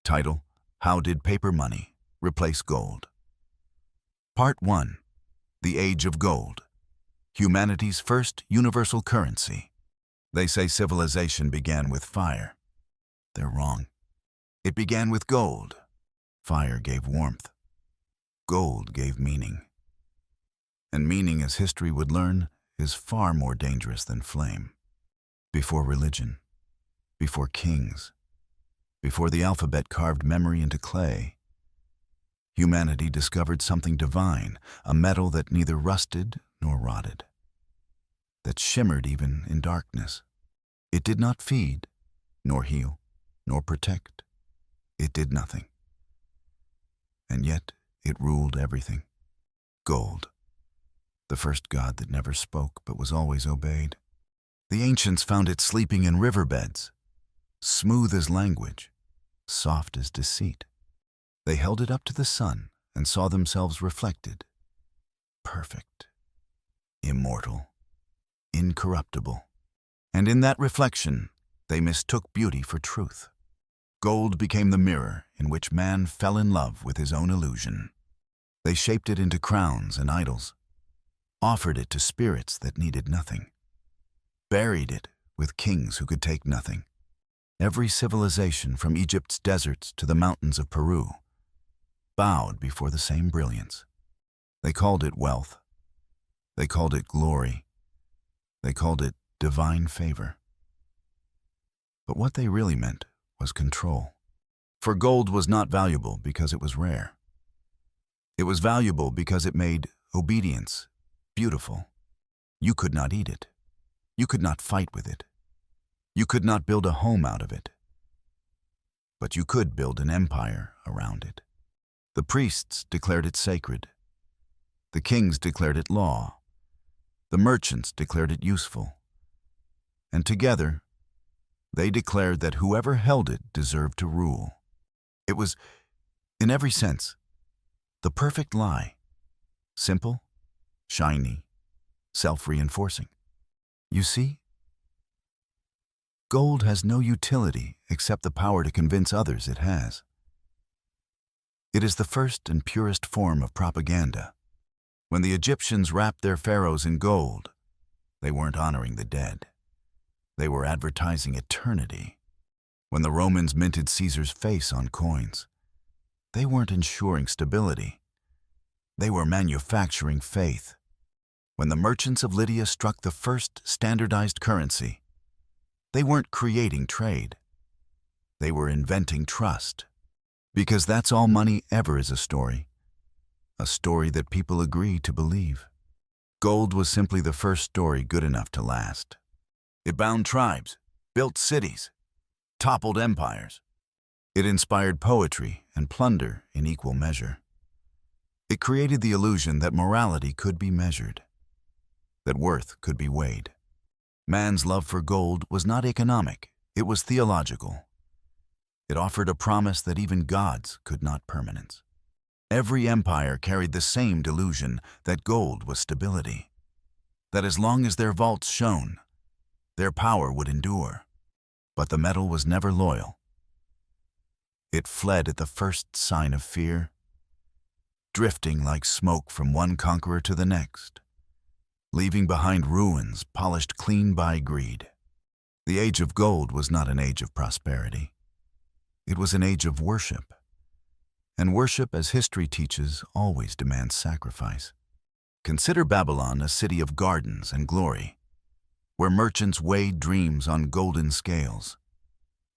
Title: How did paper money replace gold? Part 1. The Age of Gold. Humanity's first universal currency. They say civilization began with fire. They're wrong. It began with gold. Fire gave warmth. Gold gave meaning. And meaning, as history would learn, is far more dangerous than flame. Before religion, before kings, before the alphabet carved memory into clay, humanity discovered something divine, a metal that neither rusted nor rotted, that shimmered even in darkness. It did not feed, nor heal, nor protect. It did nothing. And yet it ruled everything. Gold, the first god that never spoke but was always obeyed. The ancients found it sleeping in riverbeds, smooth as language, soft as deceit. They held it up to the sun and saw themselves reflected, perfect, immortal, incorruptible. And in that reflection, they mistook beauty for truth. Gold became the mirror in which man fell in love with his own illusion. They shaped it into crowns and idols, offered it to spirits that needed nothing, buried it with kings who could take nothing. Every civilization from Egypt's deserts to the mountains of Peru bowed before the same brilliance. They called it wealth. They called it glory. They called it divine favor. But what they really meant was control. For gold was not valuable because it was rare. It was valuable because it made obedience beautiful. You could not eat it. You could not fight with it. You could not build a home out of it. But you could build an empire around it. The priests declared it sacred. The kings declared it law. The merchants declared it useful. And together, they declared that whoever held it deserved to rule. It was, in every sense, the perfect lie. Simple, shiny, self-reinforcing. You see? Gold has no utility except the power to convince others it has. It is the first and purest form of propaganda. When the Egyptians wrapped their pharaohs in gold, they weren't honoring the dead. They were advertising eternity. When the Romans minted Caesar's face on coins, they weren't ensuring stability. They were manufacturing faith. When the merchants of Lydia struck the first standardized currency, they weren't creating trade. They were inventing trust. Because that's all money ever is, a story that people agree to believe. Gold was simply the first story good enough to last. It bound tribes, built cities, toppled empires. It inspired poetry and plunder in equal measure. It created the illusion that morality could be measured, that worth could be weighed. Man's love for gold was not economic, it was theological. It offered a promise that even gods could not permanence. Every empire carried the same delusion that gold was stability, that as long as their vaults shone, their power would endure. But the metal was never loyal. It fled at the first sign of fear, drifting like smoke from one conqueror to the next, leaving behind ruins polished clean by greed. The age of gold was not an age of prosperity. It was an age of worship. And worship, as history teaches, always demands sacrifice. Consider Babylon a city of gardens and glory, where merchants weighed dreams on golden scales.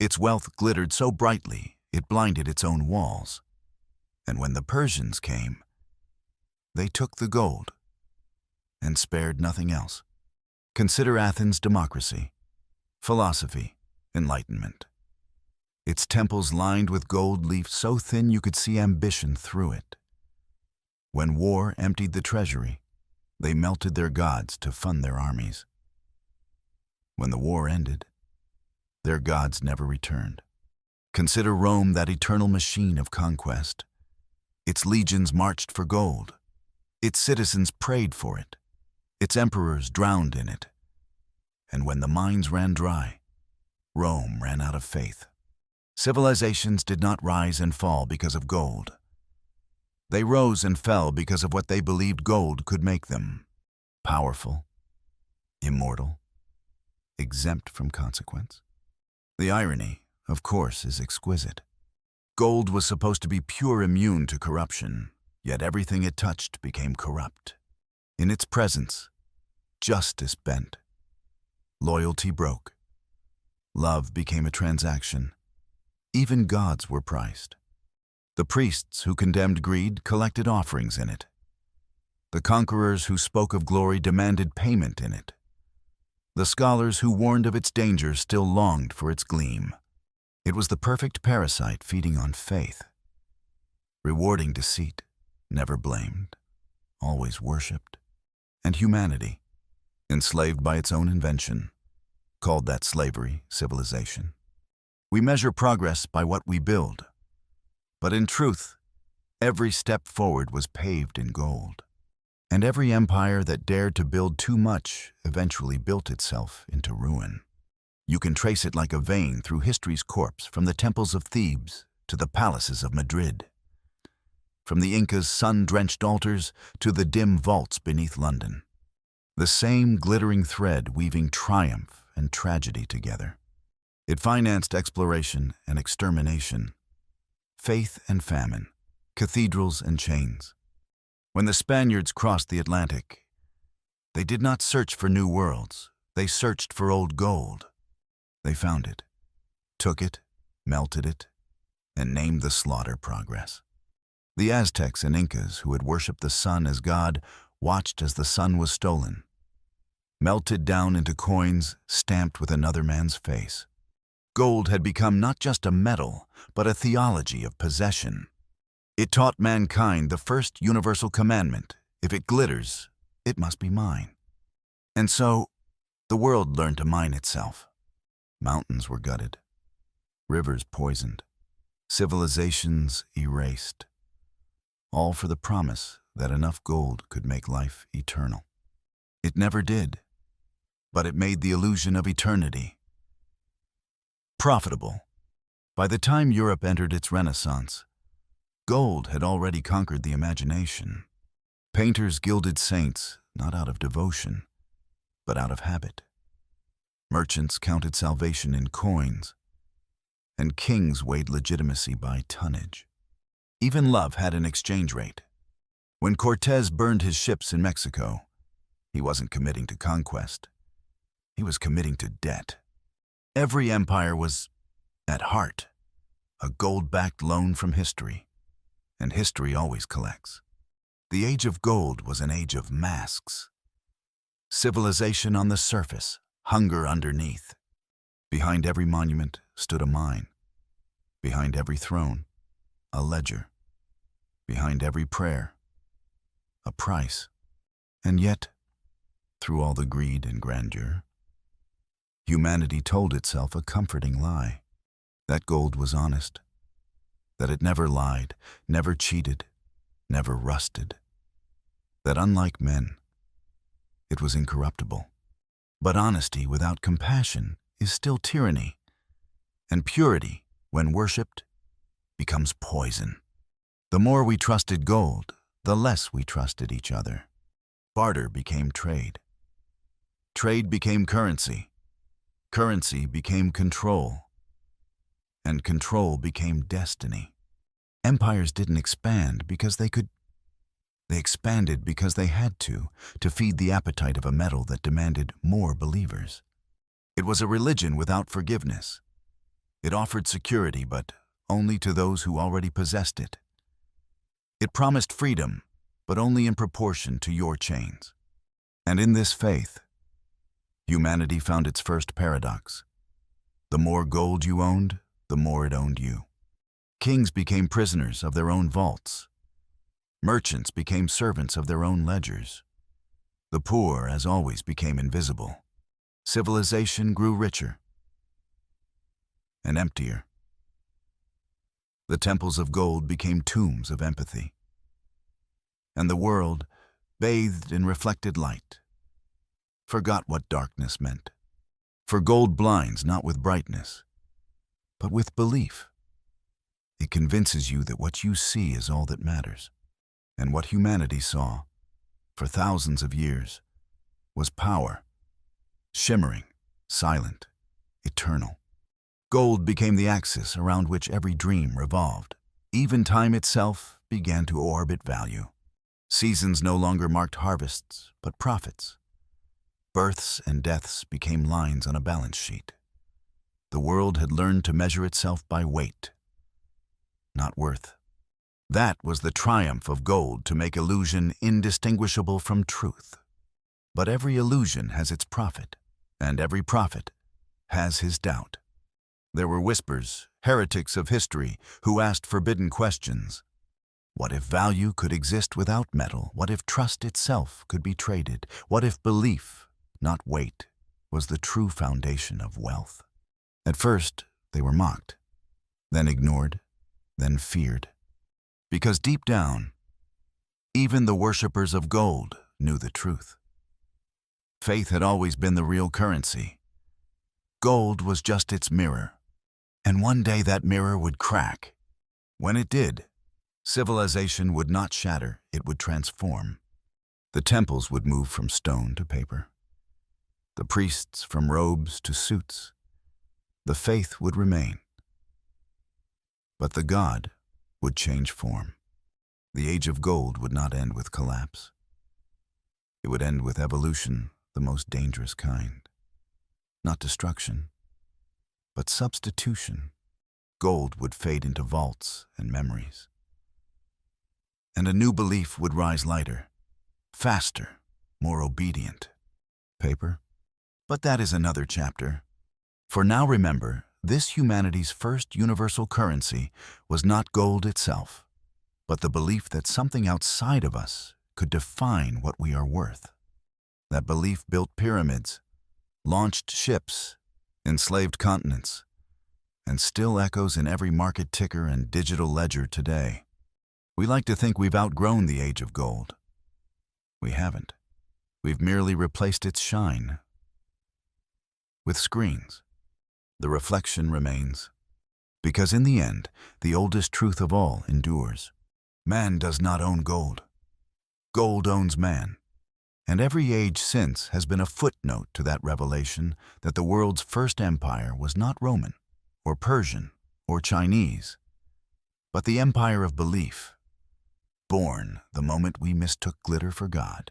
Its wealth glittered so brightly, it blinded its own walls. And when the Persians came, they took the gold and spared nothing else. Consider Athens' democracy, philosophy, enlightenment. Its temples lined with gold leaf so thin you could see ambition through it. When war emptied the treasury, they melted their gods to fund their armies. When the war ended, their gods never returned. Consider Rome, that eternal machine of conquest. Its legions marched for gold. Its citizens prayed for it. Its emperors drowned in it. And when the mines ran dry, Rome ran out of faith. Civilizations did not rise and fall because of gold. They rose and fell because of what they believed gold could make them: powerful, immortal, exempt from consequence. The irony, of course, is exquisite. Gold was supposed to be pure, immune to corruption, yet everything it touched became corrupt. In its presence, justice bent. Loyalty broke. Love became a transaction. Even gods were priced. The priests who condemned greed collected offerings in it. The conquerors who spoke of glory demanded payment in it. The scholars who warned of its dangers still longed for its gleam. It was the perfect parasite feeding on faith, rewarding deceit, never blamed, always worshipped, and humanity, enslaved by its own invention, called that slavery civilization. We measure progress by what we build, but in truth, every step forward was paved in gold. And every empire that dared to build too much eventually built itself into ruin. You can trace it like a vein through history's corpse, from the temples of Thebes to the palaces of Madrid, from the Incas' sun-drenched altars to the dim vaults beneath London. The same glittering thread weaving triumph and tragedy together. It financed exploration and extermination, faith and famine, cathedrals and chains. When the Spaniards crossed the Atlantic, they did not search for new worlds. They searched for old gold. They found it, took it, melted it, and named the slaughter progress. The Aztecs and Incas, who had worshipped the sun as god, watched as the sun was stolen, melted down into coins stamped with another man's face. Gold had become not just a metal, but a theology of possession. It taught mankind the first universal commandment: if it glitters, it must be mine. And so, the world learned to mine itself. Mountains were gutted, rivers poisoned, civilizations erased, all for the promise that enough gold could make life eternal. It never did, but it made the illusion of eternity profitable. By the time Europe entered its Renaissance, gold had already conquered the imagination. Painters gilded saints not out of devotion, but out of habit. Merchants counted salvation in coins, and kings weighed legitimacy by tonnage. Even love had an exchange rate. When Cortés burned his ships in Mexico, he wasn't committing to conquest. He was committing to debt. Every empire was, at heart, a gold-backed loan from history, and history always collects. The age of gold was an age of masks. Civilization on the surface, hunger underneath. Behind every monument stood a mine. Behind every throne, a ledger. Behind every prayer, a price. And yet, through all the greed and grandeur, humanity told itself a comforting lie: that gold was honest, that it never lied, never cheated, never rusted, that unlike men, it was incorruptible. But honesty without compassion is still tyranny, and purity, when worshipped, becomes poison. The more we trusted gold, the less we trusted each other. Barter became trade. Trade became currency. Currency became control. And control became destiny. Empires didn't expand because they could. They expanded because they had to feed the appetite of a metal that demanded more believers. It was a religion without forgiveness. It offered security, but only to those who already possessed it. It promised freedom, but only in proportion to your chains. And in this faith, humanity found its first paradox. The more gold you owned, the more it owned you. Kings became prisoners of their own vaults. Merchants became servants of their own ledgers. The poor, as always, became invisible. Civilization grew richer and emptier. The temples of gold became tombs of empathy. And the world, bathed in reflected light, forgot what darkness meant. For gold blinds not with brightness, but with belief. It convinces you that what you see is all that matters, and what humanity saw, for thousands of years, was power, shimmering, silent, eternal. Gold became the axis around which every dream revolved. Even time itself began to orbit value. Seasons no longer marked harvests, but profits. Births and deaths became lines on a balance sheet. The world had learned to measure itself by weight, not worth. That was the triumph of gold, to make illusion indistinguishable from truth. But every illusion has its prophet, and every prophet has his doubt. There were whispers, heretics of history, who asked forbidden questions. What if value could exist without metal? What if trust itself could be traded? What if belief, not weight, was the true foundation of wealth? At first, they were mocked, then ignored, then feared. Because deep down, even the worshippers of gold knew the truth. Faith had always been the real currency. Gold was just its mirror. And one day that mirror would crack. When it did, civilization would not shatter, it would transform. The temples would move from stone to paper. The priests from robes to suits. The faith would remain. But the God would change form. The age of gold would not end with collapse. It would end with evolution, the most dangerous kind. Not destruction, but substitution. Gold would fade into vaults and memories. And a new belief would rise lighter, faster, more obedient. Paper? But that is another chapter. For now remember, this humanity's first universal currency was not gold itself, but the belief that something outside of us could define what we are worth. That belief built pyramids, launched ships, enslaved continents, and still echoes in every market ticker and digital ledger today. We like to think we've outgrown the age of gold. We haven't. We've merely replaced its shine with screens. The reflection remains, because in the end, the oldest truth of all endures. Man does not own gold. Gold owns man. And every age since has been a footnote to that revelation that the world's first empire was not Roman, or Persian, or Chinese, but the empire of belief, born the moment we mistook glitter for God.